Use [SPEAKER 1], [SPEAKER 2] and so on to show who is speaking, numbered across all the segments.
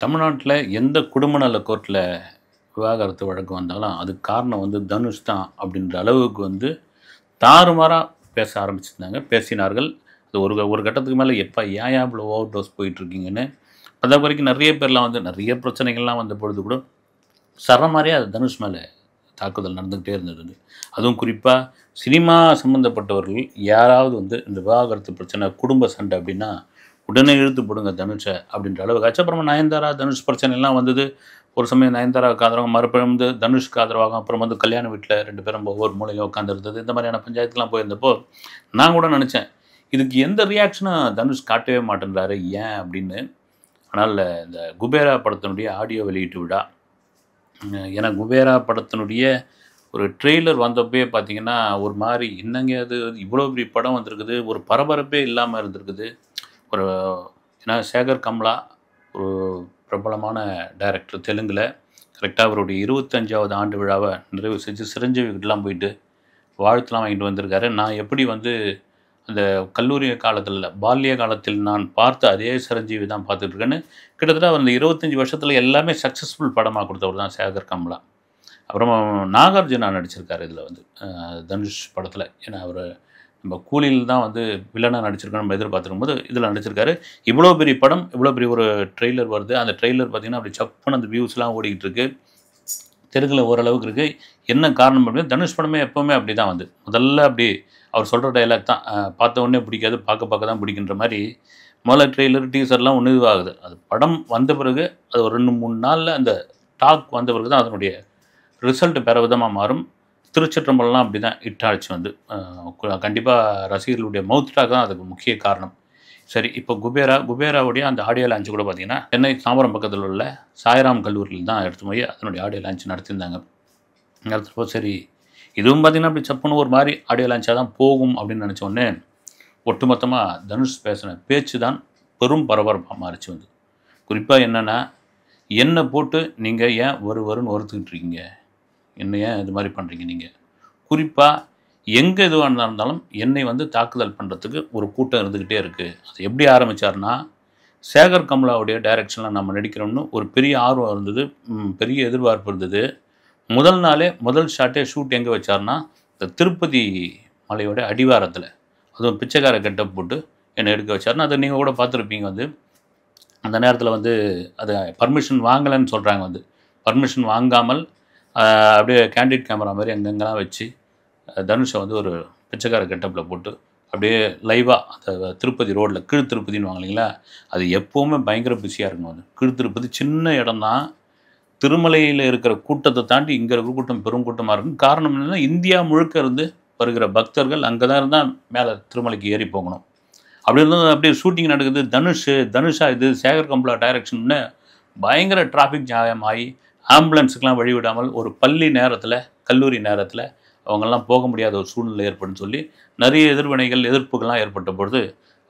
[SPEAKER 1] தமிழ்நாட்டில எந்த குடும்ப நல கோர்ட்ல விவாகரத்து வழக்கு வந்தாலும், அதுக்கு காரணம் தனுஷ் தான் அப்படின்ற அளவுக்கு தாறுமாறா பேச ஆரம்பிச்சிருந்தாங்க, பேசினார்கள். அது ஒரு ஒரு கட்டத்துக்கு மேல எப்பா ஏன் இவ்வளோ ஓவர் டோஸ் போயிட்டுருக்கீங்கன்னு, அது வரைக்கும் நெறைய பேர்லாம் நெறைய பிரச்சனைகள்லாம் வந்த பொழுது கூட, சரமாரியா அது தனுஷ் மேல தாக்குதல் நடந்துகிட்டே இருந்தது. அதுவும் குறிப்பா சினிமா சம்மந்தப்பட்டவர்கள் யாராவது இந்த விவாகரத்து பிரச்சனை, குடும்ப சண்டை அப்படின்னா, உடனே இழுத்து போடுங்க தனுஷ அப்படின்ற அளவுக்கு ஆச்சு. அப்புறமா நயன்தாரா, தனுஷ் பிரச்சனைலாம் வந்தது. ஒரு சமயம் நயன்தாராவுக்கு ஆதரவா, மறுபுறம் தனுஷ்க்கு ஆதரவாக, அப்புறம் கல்யாண வீட்ல 2 பேரும் ஒவ்வொரு மூலையிலும் உட்காந்துருந்தது. இந்த மாதிரியான பஞ்சாயத்துலாம் போயிருந்தப்போ, நான் கூட நெனச்சேன், இதுக்கு எந்த ரியாக்ஷனும் தனுஷ் காட்டவே மாட்டேன்றாரு, ஏன் அப்படின்னு. ஆனால் இந்த குபேரா படத்தினுடைய ஆடியோ வெளியீட்டு விழா, ஏன்னா குபேரா படத்தினுடைய ஒரு ட்ரெய்லர் வந்தப்பயே பார்த்தீங்கன்னா, ஒரு மாரி என்னங்க அது இவ்வளோ பெரிய படம் வந்திருக்குது, ஒரு பரபரப்பே இல்லாம இருந்திருக்குது. ஒரு ஏன்னா சேகர் கம்லா ஒரு பிரபலமான டைரக்டர் தெலுங்குல. கரெக்ட்டா அவருடைய 25வது ஆண்டு விழாவ நிறைவு செஞ்சு சிரஞ்சீவி கிட்டலாம் போயிட்டு வாழ்த்துலாம் வாங்கிட்டு வந்திருக்காரு. நான் எப்படி அந்த கல்லூரி காலத்தில, பால்ய காலத்தில் நான் பார்த்த அதே சிரஞ்சீவி தான் பார்த்துட்டு இருக்கேன்னு, கிட்டத்தட்ட அவர் அந்த 25 வருஷத்தில எல்லாமே சக்சஸ்ஃபுல் படமா குடுத்தவர் தான் சேகர் கம்லா. அப்புறமா நாகார்ஜுனா நடிச்சிருக்காரு இதில தனுஷ் படத்தில. ஏன்னா அவரு நம்ம கூலியில தான் வில்லனா நடிச்சிருக்கணும்னு நம்ம எதிர்பார்த்திருக்கும்போது, இதில நடிச்சிருக்காரு. இவ்வளோ பெரிய படம், இவ்வளோ பெரிய ஒரு ட்ரெய்லர் வருது. அந்த ட்ரெய்லர் பார்த்தீங்கன்னா, அப்படி சப்புன்னு அந்த வியூஸ்லாம் ஓடிக்கிட்டு இருக்கு. தெலுங்குல ஓரளவுக்கு இருக்கு. என்ன காரணம் அப்படின்னா, தனுஷ் படமே எப்பவுமே அப்படிதான் முதல்ல அப்படி அவர் சொல்ற டயலாக் தான். பார்த்த உடனே பிடிக்காது, பார்க்க பார்க்க தான் பிடிக்குன்ற மாரி, முதல்ல ட்ரெய்லர், டீசர்லாம் ஒண்ணும் இதுவாகுது. அது படம் வந்த பிறகு, அது ஒரு 2, 3 நாள்ல அந்த டாக் வந்த பிறகு தான் அதனுடைய ரிசல்ட் வேற விதமா மாறும். திருச்சிற்றம்பலம்லாம் அப்படிதான் ஹிட் ஆச்சு கண்டிப்பா ரசிகர்களுடைய மவுத் டாக் தான் அதுக்கு முக்கிய காரணம். சரி, இப்போ குபேராவுடைய அந்த ஆடியோ லான்ச் கூட பார்த்தீங்கன்னா, சென்னை தாம்பரம் பக்கத்தில உள்ள சாய்ராம் கல்லூரியில தான் எடுத்து போய் அதனுடைய ஆடியோ லான்ச் நடத்தியிருந்தாங்க. நடத்துறப்போ சரி, இதுவும் பார்த்தீங்கன்னா, அப்படி சப்புன்னு ஒரு மாரி ஆடியோ லான்ச்சா தான் போகும் அப்படின்னு நெனச்ச உடனே, ஒட்டுமொத்தமா தனுஷ் பேசின பேச்சு தான் பெரும் பரபரப்பா மாறுச்சு குறிப்பா என்னன்னா, "என்ன போட்டு நீங்க ஏன் வருன்னு வறுத்துக்கிட்டு இருக்கீங்க? என்ன ஏன் இது மாரி பண்றீங்க நீங்க?" குறிப்பா எங்க எதுவா இருந்தாலும் என்னை தாக்குதல் பண்றதுக்கு ஒரு கூட்டம் இருந்துகிட்டே இருக்கு. அது எப்படி ஆரம்பிச்சாருன்னா, சேகர் கமலாவுடைய டைரக்ஷன்ல நம்ம நடிக்கிறோம்னு ஒரு பெரிய ஆர்வம் இருந்தது. பெரிய எதிர்பார்ப்பு இருந்தது. முதல் நாளே முதல் ஷாட்டே ஷூட் எங்க வச்சாருன்னா, இந்த திருப்பதி மலையோட அடிவாரத்தில. அதுவும் பிச்சைக்கார கெட்டப் போட்டு என்ன எடுக்க வச்சாருன்னா, அத நீங்க கூட பார்த்துருப்பீங்க அந்த நேரத்தில அத பர்மிஷன் வாங்கலன்னு சொல்றாங்க பர்மிஷன் வாங்காமல் அப்படியே கேண்டிட் கேமரா மாரி அங்கங்கலாம் வச்சு, தனுஷ ஒரு பிச்சைக்கார கெட்டப்ல போட்டு, அப்படியே லைவா அந்த திருப்பதி ரோட்ல கீழ் திருப்பதின்னுவாங்க இல்லைங்களா? அது எப்பவுமே பயங்கர பிஸியா இருக்கும் கீழ் திருப்பதி சின்ன இடம் தான். திருமலையில இருக்கிற கூட்டத்த தாண்டி இங்க இருக்கிற கூட்டம் பெருங்கூட்டமா இருக்கும். காரணம் என்னன்னா, இந்தியா முழுக்க இருந்து வருகிற பக்தர்கள் அங்க தான் இருந்தா மேல திருமலைக்கு ஏறி போகணும். அப்படி இருந்தும் அப்படியே ஷூட்டிங் நடக்குது. தனுஷா இது சேகர் கம்பலா டைரக்ஷன்னு பயங்கர டிராஃபிக் ஜாம் ஆயி, ஆம்புலன்ஸுக்குலாம் வழி விடாமல் ஒரு பள்ளி நேரத்தில, கல்லூரி நேரத்தில அவங்கலாம் போக முடியாத ஒரு சூழ்நிலை ஏற்படும்னு சொல்லி, நெறைய எதிர்வினைகள், எதிர்ப்புகள்லாம் ஏற்பட்ட பொழுது,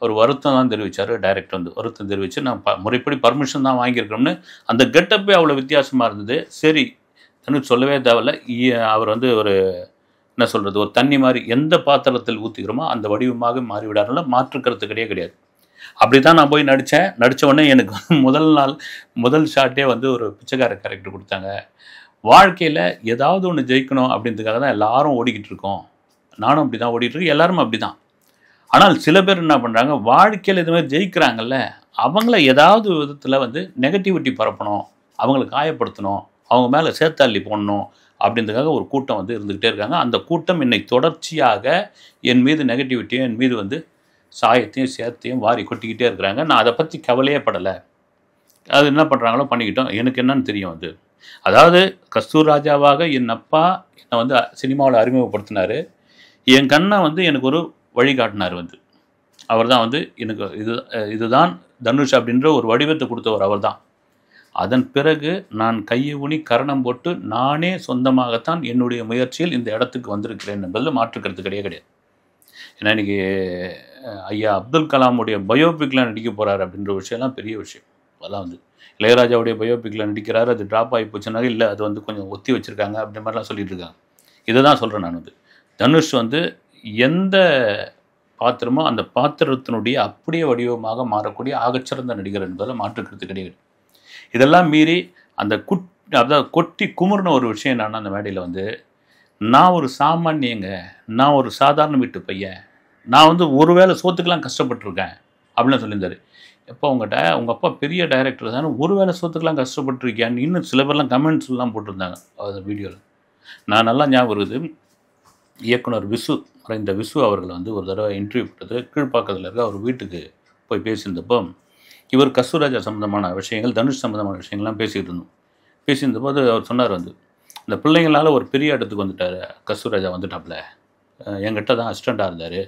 [SPEAKER 1] அவர் வருத்தம் தான் தெரிவிச்சாரு டைரக்டர் வருத்தம் தெரிவிச்சு, நான் முறைப்படி பர்மிஷன் தான் வாங்கியிருக்கிறோம்னு, அந்த கெட்டப்பே அவ்வளோ வித்தியாசமா இருந்தது. சரி, தனுஷ் சொல்லவே தேவையில்ல. அவர் ஒரு என்ன சொல்றது, ஒரு தண்ணி மாரி எந்த பாத்திரத்தில் ஊத்துகிறோமோ, அந்த வடிவமாக மாறிவிடார்ல மாற்று கருத்து கிடையவே கிடையாது. அப்படித்தான் நான் போய் நடிச்சேன். நடிச்ச உடனே எனக்கு முதல் நாள், முதல் ஷாட்டே ஒரு பிச்சைக்கார கேரக்டர் குடுத்தாங்க. வாழ்க்கையில ஏதாவது ஒண்ணு ஜெயிக்கணும் அப்படின்றதுக்காக தான் எல்லாரும் ஓடிக்கிட்டு இருக்கோம். நானும் அப்படிதான் ஓடிட்டு இருக்கேன். எல்லாரும் அப்படிதான். ஆனால் சில பேர் என்ன பண்றாங்க, வாழ்க்கையில இது மாரி ஜெயிக்கிறாங்கல்ல, அவங்கள ஏதாவது விதத்தில நெகட்டிவிட்டி பரப்பணும், அவங்கள காயப்படுத்தணும், அவங்க மேல சேத்தள்ளி போடணும் அப்படின்றதுக்காக ஒரு கூட்டம் இருந்துகிட்டே இருக்காங்க. அந்த கூட்டம் என்னை தொடர்ச்சியாக என் மீது நெகட்டிவிட்டியும், என் மீது சாயத்தையும், சேத்தையும் வாரி கொட்டிக்கிட்டே இருக்கிறாங்க. நான் அத பத்தி கவலையே படல. அது என்ன பண்றாங்களோ பண்ணிக்கிட்டும். எனக்கு என்னன்னு தெரியும் அதாவது கஸ்தூர் ராஜாவாக என் அப்பா என்ன சினிமாவுல அறிமுகப்படுத்தினாரு. என் கண்ண எனக்கு ஒரு வழிகாட்டினாரு அவர் தான் எனக்கு இதுதான் தனுஷ் அப்படின்ற ஒரு வடிவத்த குடுத்தவர் அவர் தான். அதன் பிறகு நான் கையை ஊனி கரணம் போட்டு நானே சொந்தமாகத்தான் என்னுடைய முயற்சியில் இந்த இடத்துக்கு வந்திருக்கிறேன் என்பதில மாற்று கருத்து கிடையவே கிடையாது. ஏன்னா இன்னைக்கு ஐயா அப்துல் கலாமுடைய பயோபிக்ல நடிக்க போறாரு அப்படின்ற விஷயம்லாம் பெரிய விஷயம். அதெல்லாம் இளையராஜாவுடைய பயோபிக்ல நடிக்கிறாரு. அது டிராப் ஆகி போச்சுன்னா, இல்ல அது கொஞ்சம் ஒத்தி வச்சிருக்காங்க அப்படின்ற மாதிரிலாம் சொல்லிட்டு இருக்காங்க. இத தான் சொல்றேன் நான் தனுஷ் எந்த பாத்திரமோ அந்த பாத்திரத்தினுடைய அப்படியே வடிவமாக மாறக்கூடிய ஆகச்சிறந்த நடிகர் என்பதில் மாற்று கருத்து கிடையாது. இதெல்லாம் மீறி அந்த அதாவது கொட்டி குமுறின ஒரு விஷயம் என்னன்னா அந்த மேடையில் வந்து, நான் ஒரு சாமானியங்க, நான் ஒரு சாதாரண வீட்டு பையன், நான் வந்து ஒரு வேளை சோத்துக்கெல்லாம் கஷ்டப்பட்டுருக்கேன் அப்படின்னு சொல்லியிருந்தாரு. எப்போ உங்கள்கிட்ட உங்கள் அப்பா பெரிய டைரக்டர் தானே, ஒரு வேளை சோத்துக்கெல்லாம் கஷ்டப்பட்டுருக்கியான்னு இன்னும் சில பேர்லாம் கமெண்ட்ஸ்லாம் போட்டிருந்தாங்க அந்த வீடியோவில். நான் நல்லா ஞாபகம் இருக்குது, இயக்குனர் விசு, மறைந்த விசு அவர்கள் வந்து ஒரு தடவை இன்டர்வியூ போட்டது கீழ்ப்பாக்கத்தில் இருக்க அவர் வீட்டுக்கு போய் பேசியிருந்தப்போ, இவர் கஸ்தூராஜா சம்மந்தமான விஷயங்கள், தனுஷ் சம்மந்தமான விஷயங்கள்லாம் பேசிகிட்டு இருந்தோம். பேசியிருந்தபோது அவர் சொன்னார் வந்து, இந்த பிள்ளைங்களால் ஒரு பெரிய இடத்துக்கு வந்துட்டார் கஸ்தூராஜா வந்துட்டாப்புல, என்கிட்ட தான் அசிஸ்டண்ட்டாக இருந்தார்.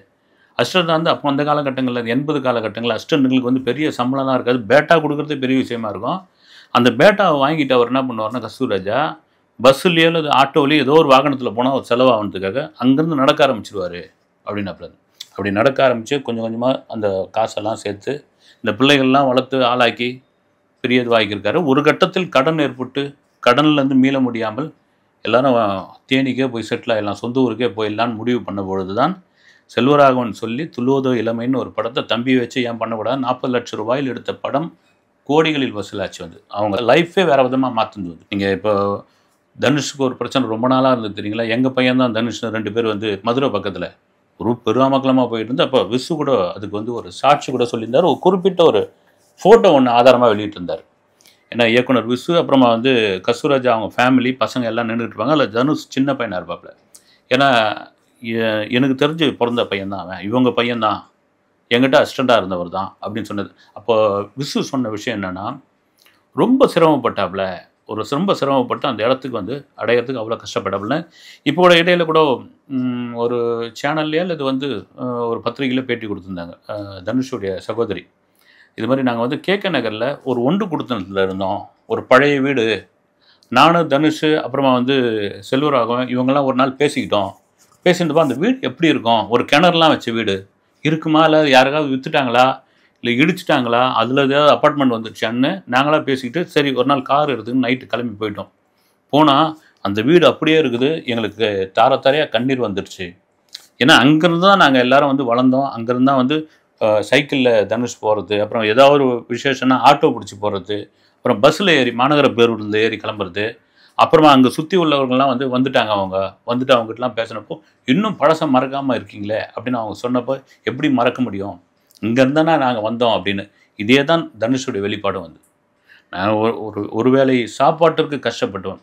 [SPEAKER 1] அசிஸ்டண்ட் வந்து அப்போ அந்த காலகட்டங்களில் 80 காலகட்டங்களில் அசிஸ்டண்ட்டுங்களுக்கு வந்து பெரிய சம்பளம்லாம் இருக்காது, பேட்டா கொடுக்குறதே பெரிய விஷயமா இருக்கும். அந்த பேட்டாவை வாங்கிட்டு அவர் என்ன பண்ணுவார்னா கஸ்தூராஜா, பஸ்ஸுலேயோ இல்லை ஆட்டோலேயோ ஏதோ ஒரு வாகனத்தில் போனால் ஒரு செலவாகணுன்றதுக்காக அங்கேருந்து நடக்க ஆரம்பிச்சிருவார் அப்படின்னாப்புல. அப்படி நடக்க ஆரம்பித்து கொஞ்சம் கொஞ்சமாக அந்த காசெல்லாம் சேர்த்து இந்த பிள்ளைகள்லாம் வளர்த்து ஆளாக்கி பெரிய இதுவாகியிருக்காரு. ஒரு கட்டத்தில் கடன் ஏற்பட்டு கடன்லேருந்து மீள முடியாமல் எல்லாரும் தேனிக்கே போய் செட்டில் ஆகிடலாம், சொந்த ஊருக்கே போயிடலான்னு முடிவு பண்ண பொழுது தான் செல்வராகவன் சொல்லி துள்ளுவதோ இளமைன்னு ஒரு படத்தை தம்பி வச்சு ஏன் பண்ணக்கூடாது, 40 லட்சம் ரூபாயில் எடுத்த படம் கோடிகளில் வசூலாச்சு. வந்து அவங்க லைஃபே வேறு விதமாக மாற்றுந்து. வந்து நீங்கள் இப்போ தனுஷுக்கு ஒரு பிரச்சனை ரொம்ப நாளாக இருந்தது தெரியுங்களா, எங்கள் பையன் தான் தனுஷ் 2 பேர் வந்து மதுரை பக்கத்தில் ஒரு பெருமாமக்கலமாக போயிட்டு இருந்து, அப்போ விசு கூட அதுக்கு வந்து ஒரு சாட்சி கூட சொல்லியிருந்தார், ஒரு குறிப்பிட்ட ஒரு ஃபோட்டோ ஒன்று ஆதாரமாக வெளியிட்டிருந்தார். ஏன்னா இயக்குனர் விசு, அப்புறமா வந்து கஸ்தூராஜா அவங்க ஃபேமிலி பசங்க எல்லாம் நின்றுட்டு இருப்பாங்க, அதில் தனுஷ் சின்ன பையனாக இருப்பாப்புல. ஏன்னா எனக்கு தெரிஞ்சு பிறந்த பையன்தான் அவன், இவங்க பையன்தான், என்கிட்ட அசிஸ்டண்ட்டாக இருந்தவர் தான் அப்படின்னு சொன்னது. அப்போ விசு சொன்ன விஷயம் என்னென்னா, ரொம்ப சிரமப்பட்டாப்புல, ரொம்ப சிரமப்பட்டு அந்த இடத்துக்கு வந்து அடையிறதுக்கு அவ்வளோ கஷ்டப்பட்டாப்புல. இப்போ கூட இடையில கூட ஒரு சேனல்லையே இது வந்து ஒரு பத்திரிகையில் பேட்டி கொடுத்துருந்தாங்க, தனுஷுடைய சகோதரி. இது மாதிரி நாங்கள் வந்து கேகே நகரில் ஒரு ஒன்று கொடுத்தனத்தில் இருந்தோம், ஒரு பழைய வீடு, நானும் தனுஷ் அப்புறமா வந்து செல்வராகவன் இவங்கெல்லாம் ஒரு நாள் பேசிக்கிட்டோம். பேசியிருந்தப்போ அந்த வீடு எப்படி இருக்கும், ஒரு கிணறுலாம் வச்ச வீடு இருக்குமா, இல்லை யாருக்காவது விற்றுட்டாங்களா, இல்லை இடிச்சிட்டாங்களா, அதில் ஏதாவது அப்பார்ட்மெண்ட் வந்துடுச்சான்னு நாங்களாம் பேசிக்கிட்டு சரி ஒரு நாள் கார் எடுத்துன்னு நைட்டு கிளம்பி போயிட்டோம். போனால் அந்த வீடு அப்படியே இருக்குது, எங்களுக்கு தாரையாக கண்ணீர் வந்துடுச்சு. ஏன்னா அங்கேருந்து தான் நாங்கள் எல்லோரும் வந்து வளர்ந்தோம், அங்கேருந்து தான் வந்து சைக்கிளில் தனுஷ் போகிறது, அப்புறம் ஏதாவது ஒரு விசேஷம்னா ஆட்டோ பிடிச்சி போகிறது, அப்புறம் பஸ்ஸில் ஏறி மாநகர பேருந்தில் ஏறி கிளம்புறது. அப்புறமா அங்கே சுற்றி உள்ளவர்கள்லாம் வந்து வந்துட்டாங்க, அவங்க வந்துட்டு அவங்ககிட்டலாம் பேசினப்போ இன்னும் பழசம் மறக்காமல் இருக்கீங்களே அப்படின்னு அவங்க சொன்னப்போ, எப்படி மறக்க முடியும், இங்கேருந்தானா நாங்கள் வந்தோம் அப்படின்னு. இதே தான் தனுஷுடைய வெளிப்பாடு. வந்து நான் ஒரு வேளை சாப்பாட்டிற்கு கஷ்டப்பட்டவன்,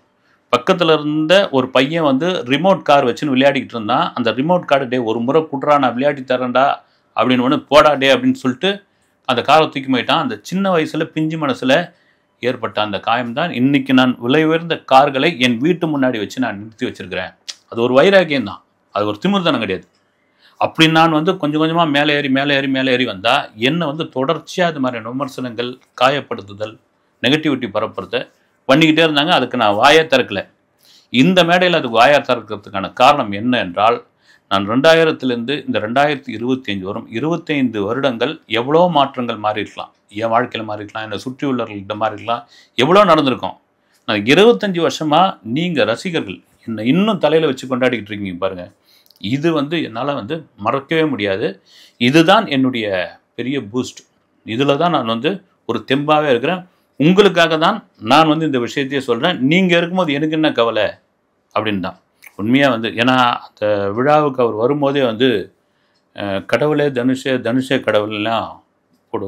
[SPEAKER 1] பக்கத்தில் இருந்த ஒரு பையன் வந்து ரிமோட் கார் வச்சுன்னு விளையாடிக்கிட்டு இருந்தான், அந்த ரிமோட் கார்டு டே ஒரு முறை குட்றா நான் விளையாடி தரேன்டா அப்படின்னு ஒன்று போடா டே அப்படின்னு சொல்லிட்டு அந்த காரை தூக்கி போயிட்டான். அந்த சின்ன வயசில் பிஞ்சு மனசில் ஏற்பட்ட அந்த காயம்தான் இன்றைக்கி நான் விலை உயர்ந்த கார்களை என் வீட்டு முன்னாடி வச்சு நான் நிறுத்தி வச்சுருக்கிறேன். அது ஒரு வைராக்கியம் தான், அது ஒரு திமிர்தானம் கிடையாது. அப்படி நான் வந்து கொஞ்சம் கொஞ்சமாக மேலே ஏறி வந்தால் என்னை வந்து தொடர்ச்சியாக அது மாதிரி விமர்சனங்கள், காயப்படுத்துதல், நெகட்டிவிட்டி பரப்புறதை பண்ணிக்கிட்டே இருந்தாங்க. அதுக்கு நான் வாயை திறக்கலை. இந்த மேடையில் அதுக்கு வாயை திறக்கிறதுக்கான காரணம் என்ன என்றால், நான் 2000லேருந்து இந்த 2025 வரும் 25 வருடங்கள் எவ்வளோ மாற்றங்கள் மாறியிருக்கலாம், என் வாழ்க்கையில் மாறிக்கலாம், என்னை சுற்றி உள்ளவர்கள்கிட்ட மாறிக்கலாம், எவ்வளோ நடந்திருக்கோம். நான் 25 வருஷமாக நீங்கள் ரசிகர்கள் என்னை இன்னும் தலையில் வச்சு கொண்டாடிக்கிட்டு இருக்கீங்க பாருங்கள். இது வந்து என்னால் வந்து மறக்கவே முடியாது. இதுதான் என்னுடைய பெரிய பூஸ்ட். இதில் தான் நான் வந்து ஒரு தெம்பாகவே இருக்கிறேன். உங்களுக்காக தான் நான் வந்து இந்த விஷயத்தையே சொல்கிறேன். நீங்கள் இருக்கும்போது எனக்கு என்ன கவலை அப்படின்னு தான் உண்மையாக வந்து. ஏன்னா அந்த விழாவுக்கு அவர் வரும்போதே வந்து கடவுளே தனுஷே, தனுஷே கடவுள்லாம்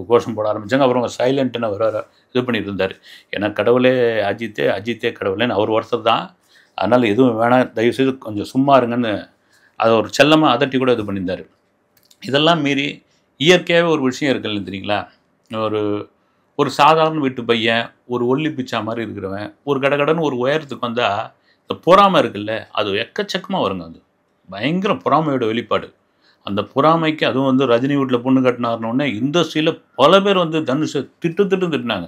[SPEAKER 1] கோஷம் போட ஆரம்பித்தாங்க. அப்புறம் அவங்க சைலண்ட்டுன்னு அவர் இது பண்ணிட்டு இருந்தார். ஏன்னா கடவுளே அஜித்தே, அஜித்தே கடவுளேன்னு அவர் ஒருத்தர் தான். அதனால் எதுவும் வேணாம், தயவுசெய்து கொஞ்சம் சும்மா இருங்கன்னு அதை ஒரு செல்லமாக அதட்டி கூட இது பண்ணியிருந்தார். இதெல்லாம் மீறி இயற்கையாகவே ஒரு விஷயம் இருக்குல்ல தெரியுங்களா, ஒரு சாதாரண வீட்டு பையன், ஒரு ஒல்லி பிச்சா மாதிரி இருக்கிறவன் ஒரு கடகடன்னு ஒரு உயரத்துக்கு வந்தால் இந்த பொறாமை இருக்குல்ல, அது எக்கச்சக்கமாக வருங்க. அது பயங்கர பொறாமையோட வெளிப்பாடு. அந்த பொறாமைக்கு அதுவும் வந்து ரஜினி வீட்டில் பொண்ணு கட்டினார்னோடனே இண்டஸ்ட்ரியில் பல பேர் வந்து தனுஷை திட்டுனாங்க.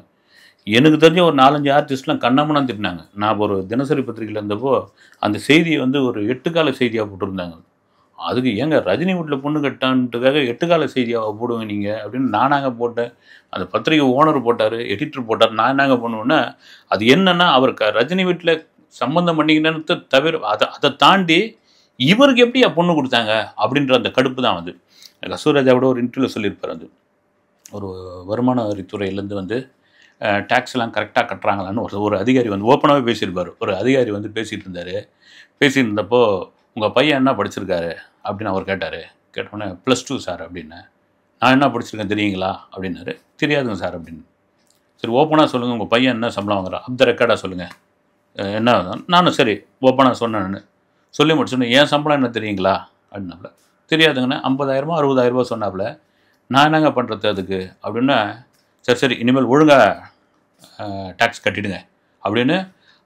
[SPEAKER 1] எனக்கு தெரிஞ்ச ஒரு 4-5 ஆர்டிஸ்ட்லாம் கண்ணாமண்ணா திட்டினாங்க. நான் ஒரு தினசரி பத்திரிகையில் இருந்தப்போ அந்த செய்தியை வந்து ஒரு 8 கால செய்தியாக போட்டிருந்தாங்க. அதுக்கு ஏங்க ரஜினி வீட்டில் பொண்ணு கட்டான்ட்டுக்காக 8 கால செய்தியாக போடுங்க நீங்கள் அப்படின்னு நானாங்க போட்டேன். அந்த பத்திரிகை ஓனர் போட்டார், எடிட்டர் போட்டார், நான் என்னங்க பண்ணுவேன்னா, அது என்னென்னா அவர் ரஜினி வீட்டில் சம்மந்தம் பண்ணிக்கிட்டேன்னு தவிர அதை தாண்டி இவருக்கு எப்படி பொண்ணு கொடுத்தாங்க அப்படின்ற அந்த கடுப்பு தான் வந்து. கஸ்தூராஜாவோட ஒரு இன்டர்வியூவில் சொல்லியிருப்பார். வந்து ஒரு வருமான வரித்துறையிலேருந்து வந்து டேக்ஸ்லாம் கரெக்டாக கட்டுறாங்களான்னு ஒரு அதிகாரி வந்து ஓப்பனாகவே பேசியிருப்பார். ஒரு அதிகாரி வந்து பேசிகிட்டு இருந்தார். பேசிட்டு இருந்தப்போ உங்கள் பையன் என்ன படிச்சிருக்காரு அப்படின்னு அவர் கேட்டார். கேட்டோடனே +2 சார் அப்படின்னேன். நான் என்ன படிச்சிருக்கேன் தெரியுங்களா அப்படின்னாரு. தெரியாதுங்க சார் அப்படின்னு. சரி ஓப்பனாக சொல்லுங்கள், உங்கள் பையன் என்ன சம்பளம் வாங்குறான் அந்த ரெக்கார்டாக சொல்லுங்கள். என்ன நானும் சரி ஓப்பனாக சொன்னேன்னு சொல்லி முடிச்சோன்னே என் சம்பளம் என்ன தெரியுங்களா அப்படின்னாப்புல. தெரியாதுங்கண்ணே. 50,000 60,000 சொன்னாப்புல. நான் என்னங்க பண்ணுறது அதுக்கு அப்படின்னா, சரி இனிமேல் ஒழுங்காக டேக்ஸ் கட்டிடுங்க அப்படின்னு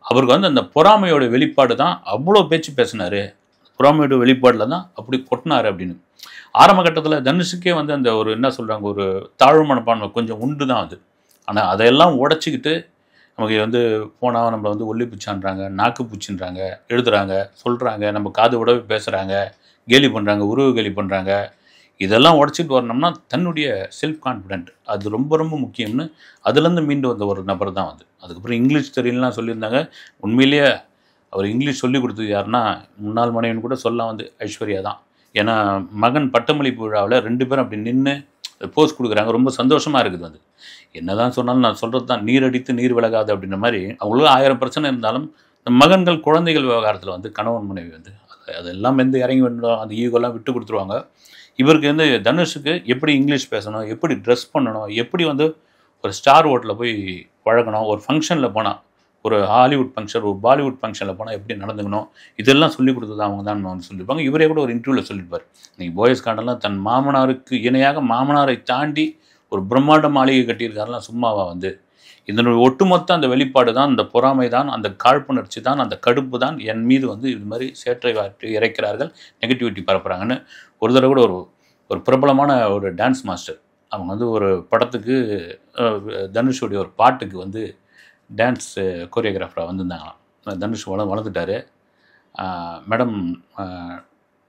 [SPEAKER 1] அவருக்கு வந்து அந்த பொறாமையோட வெளிப்பாடு தான் அவ்வளோ பேச்சு பேசினார். பொறாமையோட வெளிப்பாடில் தான் அப்படி கொட்டினார் அப்படின்னு. ஆரம்ப கட்டத்தில் தனுஷுக்கே வந்து அந்த ஒரு என்ன சொல்கிறாங்க, ஒரு தாழ்வு மனப்பான்மை கொஞ்சம் உண்டு தான் அது. ஆனால் அதையெல்லாம் உடச்சிக்கிட்டு நமக்கு வந்து போனால் நம்மளை வந்து ஒல்லி பூச்சான்றாங்க, நாக்கு பூச்சின்றாங்க, எழுதுறாங்க, சொல்கிறாங்க, நம்ம காது விடவே பேசுகிறாங்க, கேலி பண்ணுறாங்க, உருவ கேலி பண்ணுறாங்க. இதெல்லாம் உடச்சிட்டு வரணும்னா தன்னுடைய செல்ஃப் கான்ஃபிடென்ட் அது ரொம்ப ரொம்ப முக்கியம்னு அதுலேருந்து மீண்டு வந்த ஒரு நபர் தான் வந்து. அதுக்கப்புறம் இங்கிலீஷ் தெரியலாம் சொல்லியிருந்தாங்க. உண்மையிலேயே அவர் இங்கிலீஷ் சொல்லிக் கொடுத்தது யாருன்னா, முன்னாள் மனைவின்னு கூட சொல்லலாம் வந்து ஐஸ்வர்யா தான். ஏன்னா மகன் பட்டமளிப்பு விழாவில் 2 பேரும் அப்படி நின்று போஸ் கொடுக்குறாங்க. ரொம்ப சந்தோஷமாக இருக்குது வந்து. என்னதான் சொன்னாலும் நான் சொல்கிறது தான், நீர் அடித்து நீர் விலகாது அப்படின்ற மாதிரி அவங்களுக்கு 1000 பிரச்சனை இருந்தாலும் இந்த மகன்கள் குழந்தைகள் விவகாரத்தில் வந்து கணவன் மனைவி வந்து அதெல்லாம் வந்து இறங்கி விடணும், அந்த ஈகோலாம் விட்டு கொடுத்துருவாங்க. இவருக்கு வந்து தனுஷுக்கு எப்படி இங்கிலீஷ் பேசணும், எப்படி ட்ரெஸ் பண்ணணும், எப்படி வந்து ஒரு ஸ்டார் ஹோட்டலில் போய் பழகணும், ஒரு ஃபங்க்ஷனில் போனால், ஒரு ஹாலிவுட் ஃபங்க்ஷன், ஒரு பாலிவுட் ஃபங்க்ஷனில் போனால் எப்படி நடந்துக்கணும், இதெல்லாம் சொல்லிக் கொடுத்தது அவங்க தான் வந்து சொல்லியிருப்பாங்க. இவரே கூட ஒரு இன்டர்வியூவில் சொல்லியிருப்பார். இன்றைக்கி போயஸ் கார்டெல்லாம் தன் மாமனாருக்கு இணையாக மாமனாரை தாண்டி ஒரு பிரம்மாண்ட மாளிகை கட்டியிருக்காருலாம் சும்மாவா வந்து. இதனுடைய ஒட்டுமொத்த அந்த வெளிப்பாடு தான், அந்த பொறாமை தான், அந்த காழ்ப்புணர்ச்சி தான், அந்த கடுப்பு தான் என் மீது வந்து இது மாதிரி சேற்றை வாட்டி இறைக்கிறார்கள், நெகட்டிவிட்டி பரப்புகிறாங்கன்னு. ஒரு தடவை கூட ஒரு பிரபலமான ஒரு டான்ஸ் மாஸ்டர் அவங்க வந்து ஒரு படத்துக்கு தனுஷுடைய ஒரு பாட்டுக்கு வந்து டான்ஸ் கோரியோகிராஃபராக வந்திருந்தாங்களாம். தனுஷ் வளர்ந்துட்டார். மேடம்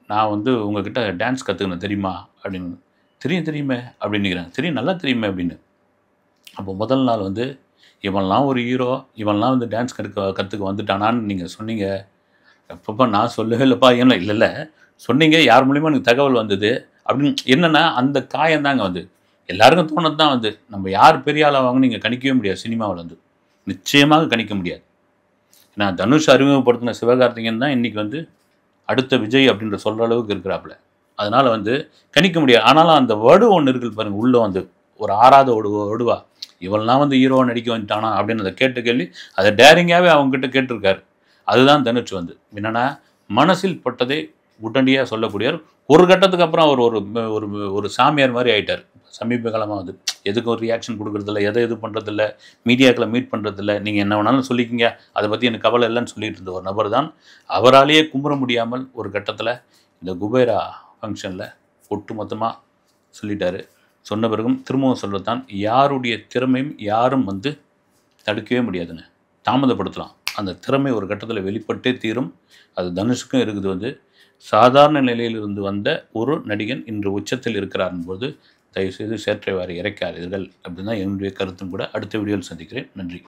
[SPEAKER 1] நான் வந்து உங்ககிட்ட டான்ஸ் கற்றுக்கணும் தெரியுமா அப்படின்னு. தெரியுமே அப்படின்னுக்கிறாங்க. தெரியும், நல்லா தெரியுமே அப்படின்னு. அப்போ முதல் நாள் வந்து இவன்லாம் ஒரு ஹீரோ, இவன்லாம் வந்து டான்ஸ் கற்றுக்க வந்துட்டானான்னு நீங்கள் சொன்னீங்க. எப்பப்பா நான் சொல்லவே இல்லைப்பா. ஏன்னா இல்லை சொன்னீங்க, யார் மூலியமாக எனக்கு தகவல் வந்தது அப்படின்னு. என்னென்னா அந்த காயம் தாங்க வந்து எல்லாருக்கும் தோணுது தான் வந்து. நம்ம யார் பெரிய ஆளாவாங்கன்னு நீங்கள் கணிக்கவே முடியாது. சினிமாவில் வந்து நிச்சயமாக கணிக்க முடியாது. ஏன்னா தனுஷ் அறிமுகப்படுத்தின சிவகார்த்திகேயன் தான் இன்றைக்கி வந்து அடுத்த விஜய் அப்படின்ற சொல்கிற அளவுக்கு இருக்கிறாப்புல. அதனால் வந்து கணிக்க முடியாது. ஆனாலும் அந்த வடு ஒன்று இருக்குது பாருங்கள், உள்ளே வந்து ஒரு ஆறாத ஒடுவா இவெல்லாம் வந்து ஹீரோவை நடிக்க வந்துட்டானா அப்படின்னு அதை கேட்ட கேள்வி அதை டேரிங்காகவே அவங்ககிட்ட கேட்டிருக்காரு. அதுதான் தனுஷ் வந்து என்னென்னா மனசில் பட்டதை உடனடியாக சொல்லக்கூடியவர். ஒரு கட்டத்துக்கு அப்புறம் அவர் ஒரு ஒரு சாமியார் மாதிரி ஆகிட்டார். சமீப காலமாக வந்து எதுக்கு ஒரு ரியாக்ஷன் கொடுக்குறதில்ல, எதை இது பண்ணுறதில்ல, மீடியாக்களை மீட் பண்ணுறதில்ல, நீங்கள் என்ன வேணாலும் சொல்லிக்கிங்க, அதை பற்றி எனக்கு கவலை இல்லைன்னு சொல்லிட்டு இருந்த ஒரு நபர் தான் அவராலேயே கும்பிட முடியாமல் ஒரு கட்டத்தில் இந்த குபேரா ஃபங்க்ஷனில் ஒட்டு மொத்தமாக சொல்லிட்டாரு. சொன்ன பிறகும் திரும்பவும் சொல்கிறது தான், யாருடைய திறமையும் யாரும் வந்து தடுக்கவே முடியாதுங்க, தாமதப்படுத்தலாம். அந்த திறமை ஒரு கட்டத்தில் வெளிப்பட்டே தீரும். அது தனுஷுக்கும் இருக்குது. வந்து சாதாரண நிலையிலிருந்து வந்த ஒரு நடிகன் இன்று உச்சத்தில் இருக்கிறார் என்பது தயவுசெய்து சேற்றை வாரி இறைக்காதீர்கள் அப்படின்னு தான் என்னுடைய கருத்தும் கூட. அடுத்த வீடியோவில் சந்திக்கிறேன். நன்றி.